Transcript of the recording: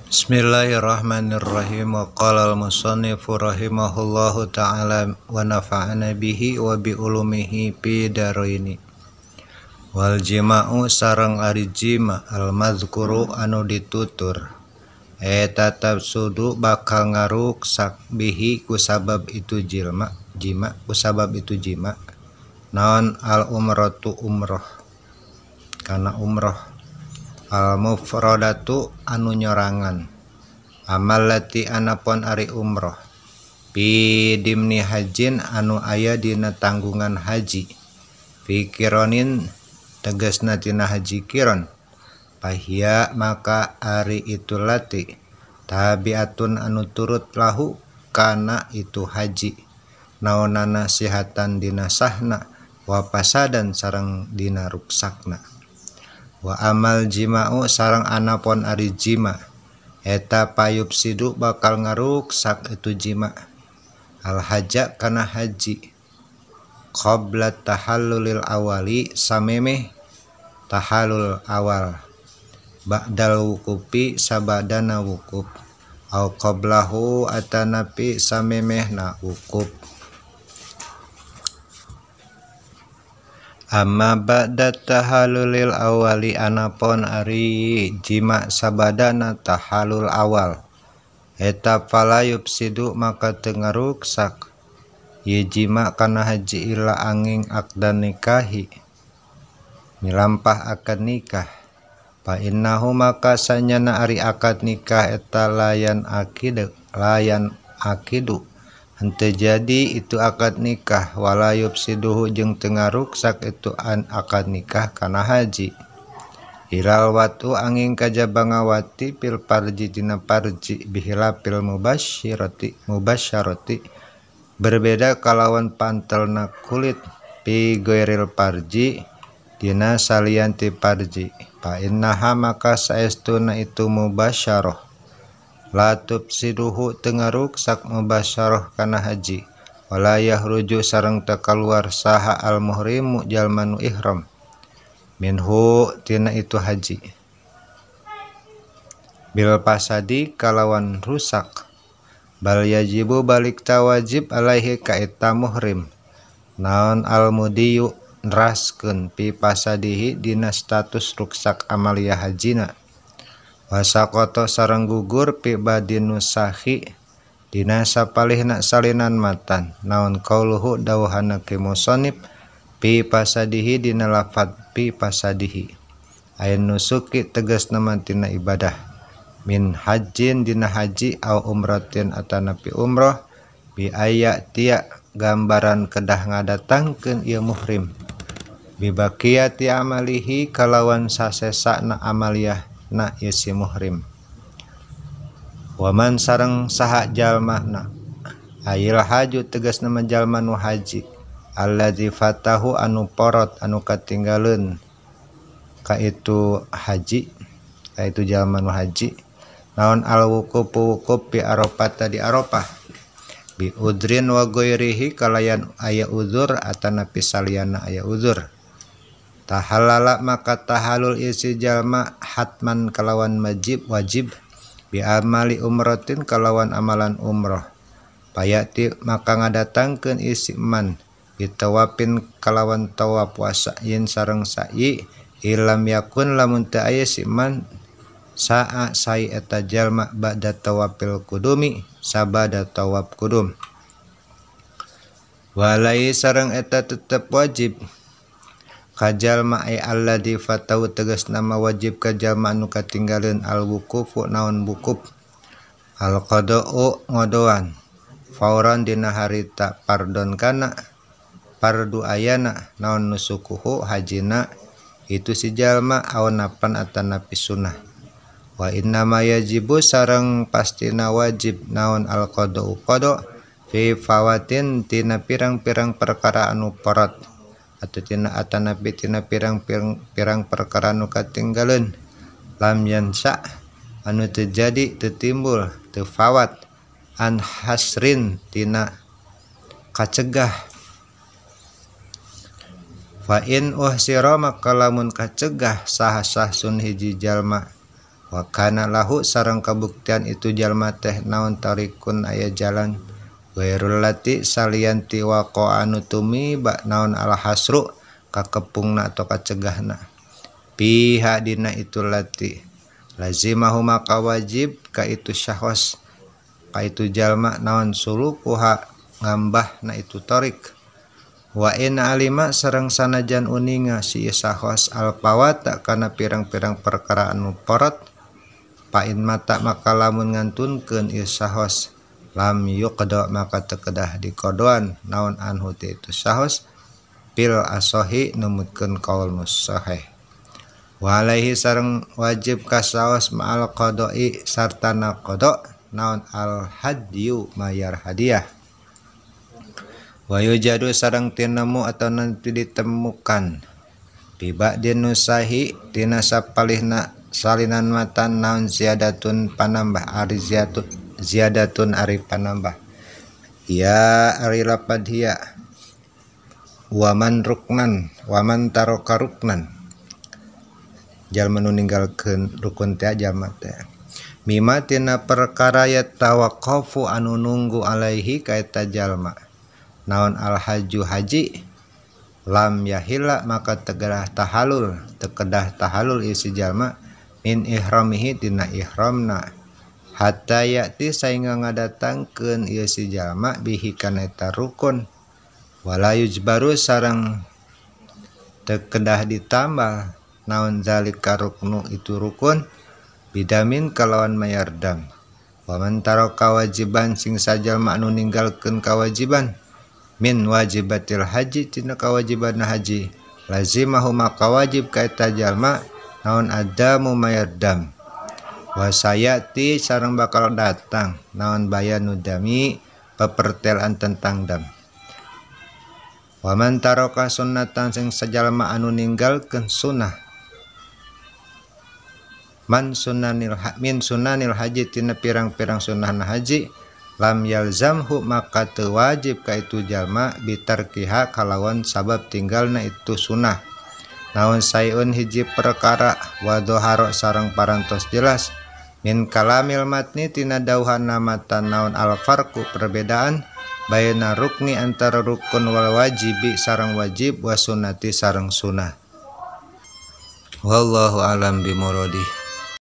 Bismillahirrahmanirrahim. Wa qala al-musannifu rahimahullahu ta'ala wa nafa'ana bihi wa bi ulumihi fi daraini. Wal jima'u sareng ari jima al-mazkuru anu ditutur eta tafsudu bakal ngaruksak bihi kusabab itu jima kusabab itu jima naon al-umratu umroh kana umroh al-mufradatu anu nyorangan amalati anapon ari umroh pi dimni hajin anu aya dina tanggungan haji pikironin tegasna tina haji kiron pahia maka ari itu lati tabiatun anu turut lahu kana itu haji naonana sihatan dina sahna wa pasadan sareng dina ruksakna. Wa amal jima'u sareng anapon ari jima eta payub sidu bakal ngaruksak itu jima al haja kana haji qabla tahallulil awali samemeh tahallul awal ba'dal wukupi sabadana wukuf au qablahu atanapi samemehna wukuf. Amma ba'da tahallulil awali anapon ari jima sabadana tahallul awal eta falayub sidu maka teu ngaruksak ye jima kana haji ila angin akdan nikahi milampah akad nikah fa innahu maka sanyana ari akad nikah eta layan akidu henteu jadi itu akad nikah walayub siduhu jeung teu ngaruksak itu akad nikah kana haji ilal watu angin kajabangawati pil parji dina parji bihilapil mubasyarati berbeda kalawan pantelna kulit pi goiril parji dina salianti parji fa innaha maka saestuna itu mubasyarah latub siduhu teu ngaruksak mubasyarah kana haji walayah ruju sareng teu kaluar saha al muhrimu jalma nu ihram minhu tina itu haji bil pasadi kalawan rusak bal yajibu balik tawajib alaihi ka eta muhrim naon al mudiyu nraskeun pi pasadihi dina status ruksak amalia hajina wasakoto sareng gugur pi badinu sahi dina sapalihna salinan matan naon qauluhu dawuhana ke musannif pi pasadihi dina lafad pi pasadihi ayn nusuki tegasna mantina ibadah min hajjin dina haji au umratin atanapi umroh bi aya tia gambaran kedah ngadatangkeun ieu muhrim bi baqiyati amalihi kalawan sasesana amaliyah na isi muhrim waman sareng saha jalmana ayil haju tegas nama jalma nu haji alladzi fatahu anu porot anu katinggaleun ka itu haji ka itu jalma nu haji naon al wukuf pi arafah di arafah bi udrin wa ghairihi kalayan aya uzur atanapi saliyana aya uzur tahalala maka tahalul isi jalma hatman kalawan wajib bi amali umratin kalawan amalan umroh payati maka ngadatangkeun isi man bitawapin kalawan tawaf wasain sareng sa'i ilam yakun lamun teu aya si man sa'a sai eta jalma ba'da tawafil kudumi sabada tawaf kudum walai sareng eta tetep wajib kajalma ay alladzi fatau tegas nama wajib kajalma anu katinggaleun al wukufu naon wukuf al qada'u ngodoan fauran dina harita pardon kana pardu ayana naon nusukuhu hajina itu si jalma aonapan atanapi sunnah wa inna ma yajibu sareng pastina wajib naon al qada'u qada fi fawatin tina pirang-pirang perkara anu parat atau tina atanapi tina pirang perkara nu katinggaleun lam yansa anu terjadi tetimbul tefawat an hasrin tina kacegah fa in uhsira maka lamun kacegah sah sun hiji jalma wa kana lahu sareng kabuktian itu jalma teh naon tarikun aya jalan wairul lati salianti waqa anu tumiba naon al hasru kakepungna atau kacegahna piha dina itu lati lazimahu maka wajib ka itu syahwas ka itu jalma naon sulukuha ngambahna itu tarik wa in alima sareng sanajan uninga si syahwas al pawata kana pirang-pirang perkara anu porot pain mata maka lamun ngantunkeun ieu syahwas lam yuqda maka tekedah dikodoan naon anhu itu syahwas pil asohi numutkeun qaul musahih wa alaihi sareng wajib ka syahwas ma'al qada'i sartana qada naon al hadyu mayar hadiah wa yujadu sareng tinemu atau nanti ditemukan biba dinusahi tina sapalihna salinan matan naun ziyadatun panambah ari ziyadatun ari panambah ya ari lapad hiya waman ruknan waman taroka ruknan jalma nu ninggalkeun rukun teh jalma teh mima tina perkara ya tawaqqafu anu nunggu alaihi ka eta jalma naon al haju haji lam yahilla maka tekedah tahalul isi jalma min ihramihi tina ihramna hatta ya'ti saingga ngadatangkeun ieu si jalma bihi kana eta rukun wala yujbaru sareng tekedah ditambah naon zalika ruknu itu rukun bidamin kalawan mayar dam waman taraka wajiban sing sajalma anu ninggalkeun kawajiban min wajibatil haji tina kawajiban haji lazimahu maka wajib ka eta jalma naon adamu mayar dam wa sayati sareng bakal datang naon bayanu dami pepertelan tentang dam waman taraka sunnatan sing sajalma anu ninggalkeun sunnah min sunanil haji tina pirang-pirang sunnahna haji lam yalzamhu maka teu wajib ka itu jalma bitarkiha kalawan sabab tinggalna itu sunnah naon sayun hiji perkara wa dhahara sareng parantos jelas min kalamil matni tina dauhanna matan naon al farqu perbedaan baina rukni antara rukun wal wajibi sareng wajib wa sunnati sareng sunnah wallahu alam bimuradi.